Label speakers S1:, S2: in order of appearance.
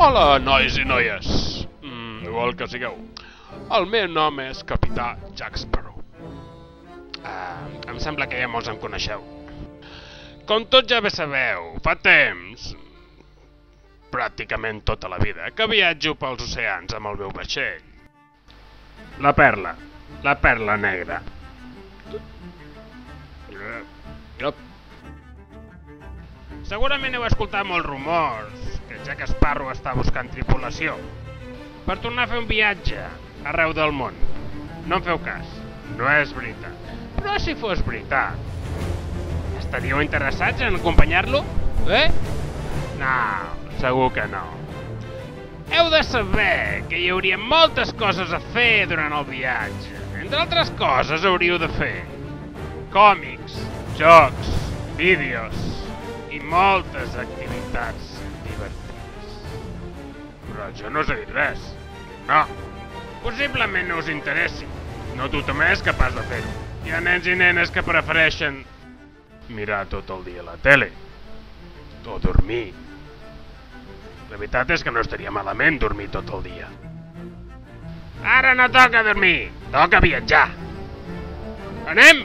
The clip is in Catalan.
S1: Hola, nois i noies. Igual que sigueu. El meu nom és Capità Jack Sparrow. Em sembla que ja molts em coneixeu. Com tots ja bé sabeu, fa temps, pràcticament tota la vida, que viatjo pels oceans amb el meu vaixell. La perla negra. Segurament heu escoltat molts rumors que Jack Sparrow està buscant tripulació per tornar a fer un viatge arreu del món. No em feu cas, no és veritat. Però si fos veritat, estaríeu interessats en acompanyar-lo? No, segur que no. Heu de saber que hi hauria moltes coses a fer durant el viatge. Entre altres coses hauríeu de fer còmics, jocs, vídeos i moltes activitats divertides. Però jo no us he dit res. No. Possiblement no us interessi. No tothom és capaç de fer-ho. Hi ha nens i nenes que prefereixen mirar tot el dia la tele o dormir. La veritat és que no estaria malament dormir tot el dia. Ara no toca dormir, toca viatjar. Anem!